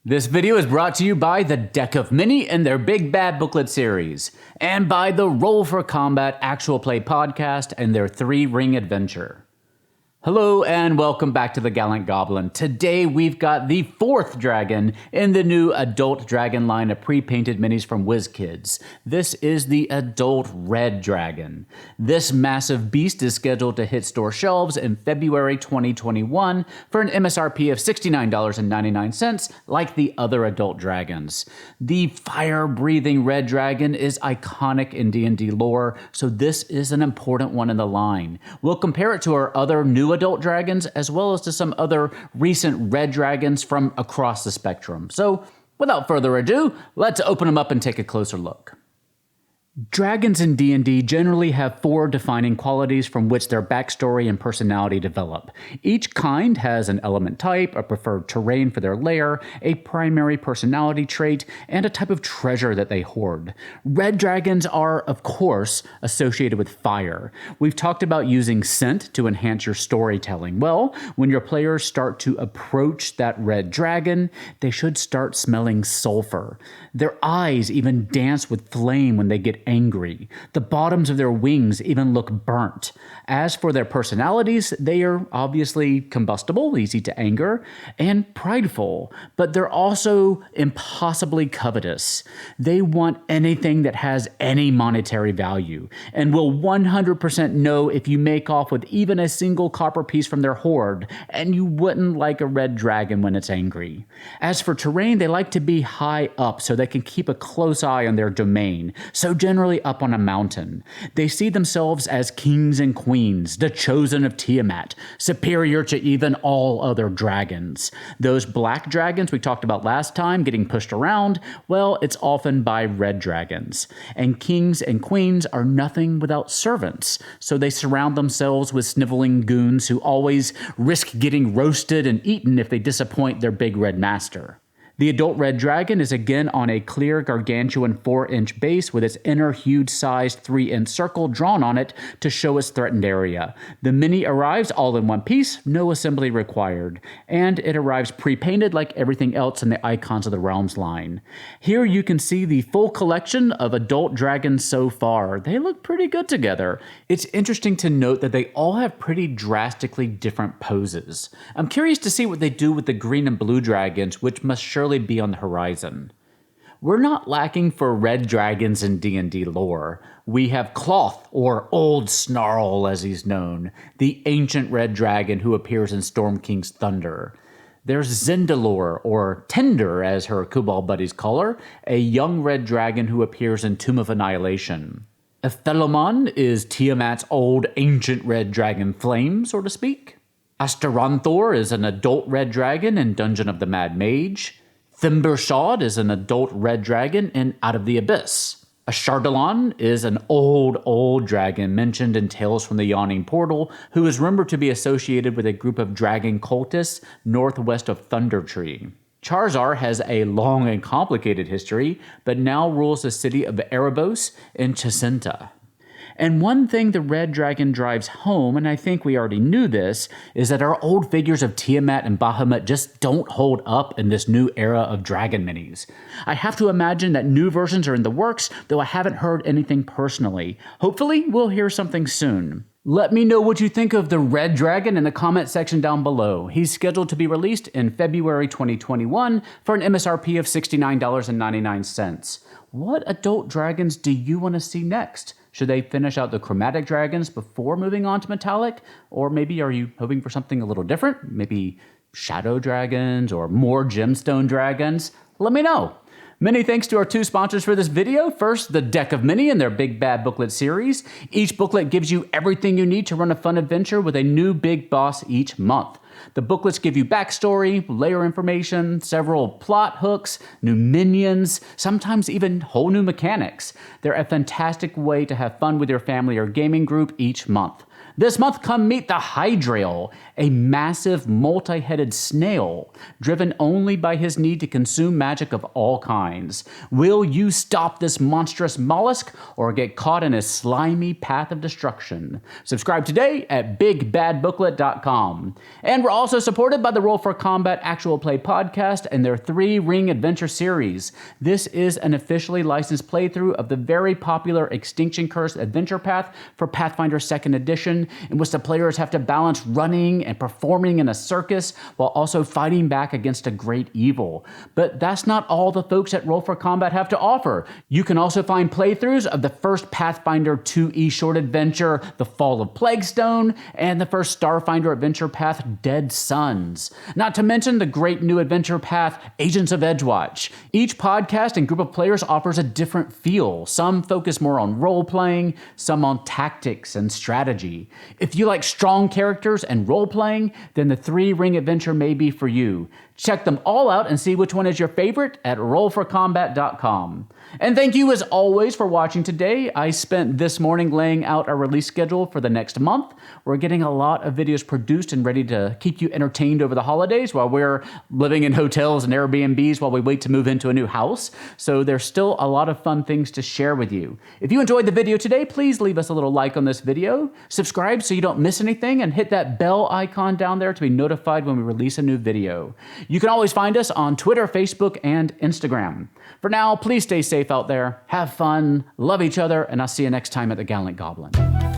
This video is brought to you by the Deck of Many and their Big Bad Booklet series, and by the Roll for Combat Actual Play podcast and their 3-ring adventure. Hello and welcome back to the Gallant Goblin. Today we've got the 4th dragon in the new Adult Dragon line of pre-painted minis from WizKids. This is the Adult Red Dragon. This massive beast is scheduled to hit store shelves in February 2021 for an MSRP of $69.99 like the other adult dragons. The fire-breathing Red Dragon is iconic in D&D lore, so this is an important one in the line. We'll compare it to our other new adult dragons, as well as to some other recent red dragons from across the spectrum. So, without further ado, let's open them up and take a closer look. Dragons in D&D generally have 4 defining qualities from which their backstory and personality develop. Each kind has an element type, a preferred terrain for their lair, a primary personality trait, and a type of treasure that they hoard. Red dragons are, of course, associated with fire. We've talked about using scent to enhance your storytelling. Well, when your players start to approach that red dragon, they should start smelling sulfur. Their eyes even dance with flame when they get angry. The bottoms of their wings even look burnt. As for their personalities, they are obviously combustible, easy to anger, and prideful, but they're also impossibly covetous. They want anything that has any monetary value, and will 100% know if you make off with even a single copper piece from their hoard, and you wouldn't like a red dragon when it's angry. As for terrain, they like to be high up so they can keep a close eye on their domain, so generally up on a mountain. They see themselves as kings and queens, the chosen of Tiamat, superior to even all other dragons. Those black dragons we talked about last time getting pushed around, well, it's often by red dragons. And kings and queens are nothing without servants, so they surround themselves with sniveling goons who always risk getting roasted and eaten if they disappoint their big red master. The adult red dragon is again on a clear gargantuan 4-inch base with its inner huge-sized 3-inch circle drawn on it to show its threatened area. The mini arrives all in one piece, no assembly required, and it arrives pre-painted like everything else in the Icons of the Realms line. Here you can see the full collection of adult dragons so far. They look pretty good together. It's interesting to note that they all have pretty drastically different poses. I'm curious to see what they do with the green and blue dragons, which must surely be on the horizon. We're not lacking for red dragons in D&D lore. We have Cloth, or Old Snarl as he's known, the ancient red dragon who appears in Storm King's Thunder. There's Zendalore, or Tender as her Kobold buddies call her, a young red dragon who appears in Tomb of Annihilation. Ethelomon is Tiamat's old ancient red dragon flame, so to speak. Asteranthor is an adult red dragon in Dungeon of the Mad Mage. Thimbershad is an adult red dragon in Out of the Abyss. Ashardalon is an old dragon mentioned in Tales from the Yawning Portal, who is rumored to be associated with a group of dragon cultists northwest of Thundertree. Charizard has a long and complicated history, but now rules the city of Erebos in Chesenta. And one thing the Red Dragon drives home, and I think we already knew this, is that our old figures of Tiamat and Bahamut just don't hold up in this new era of dragon minis. I have to imagine that new versions are in the works, though I haven't heard anything personally. Hopefully, we'll hear something soon. Let me know what you think of the Red Dragon in the comment section down below. He's scheduled to be released in February 2021 for an MSRP of $69.99. What adult dragons do you want to see next? Should they finish out the chromatic dragons before moving on to metallic? Or maybe are you hoping for something a little different? Maybe shadow dragons or more gemstone dragons? Let me know. Many thanks to our 2 sponsors for this video. First, the Deck of Many and their Big Bad Booklet series. Each booklet gives you everything you need to run a fun adventure with a new big boss each month. The booklets give you backstory, layer information, several plot hooks, new minions, sometimes even whole new mechanics. They're a fantastic way to have fun with your family or gaming group each month. This month, come meet the Hydrail, a massive multi-headed snail driven only by his need to consume magic of all kinds. Will you stop this monstrous mollusk or get caught in a slimy path of destruction? Subscribe today at bigbadbooklet.com. And we're also supported by the Roll for Combat Actual Play podcast and their 3-ring adventure series. This is an officially licensed playthrough of the very popular Extinction Curse adventure path for Pathfinder 2nd Edition, in which the players have to balance running and performing in a circus while also fighting back against a great evil. But that's not all the folks at Roll for Combat have to offer. You can also find playthroughs of the first Pathfinder 2e short adventure, The Fall of Plaguestone, and the first Starfinder adventure path, Dead Suns. Not to mention the great new adventure path, Agents of Edgewatch. Each podcast and group of players offers a different feel. Some focus more on role-playing, some on tactics and strategy. If you like strong characters and role-playing, then the 3-ring adventure may be for you. Check them all out and see which one is your favorite at rollforcombat.com. And thank you as always for watching today. I spent this morning laying out our release schedule for the next month. We're getting a lot of videos produced and ready to keep you entertained over the holidays while we're living in hotels and Airbnbs while we wait to move into a new house. So there's still a lot of fun things to share with you. If you enjoyed the video today, please leave us a little like on this video, subscribe so you don't miss anything, and hit that bell icon down there to be notified when we release a new video. You can always find us on Twitter, Facebook, and Instagram. For now, please stay safe out there, have fun, love each other, and I'll see you next time at the Gallant Goblin.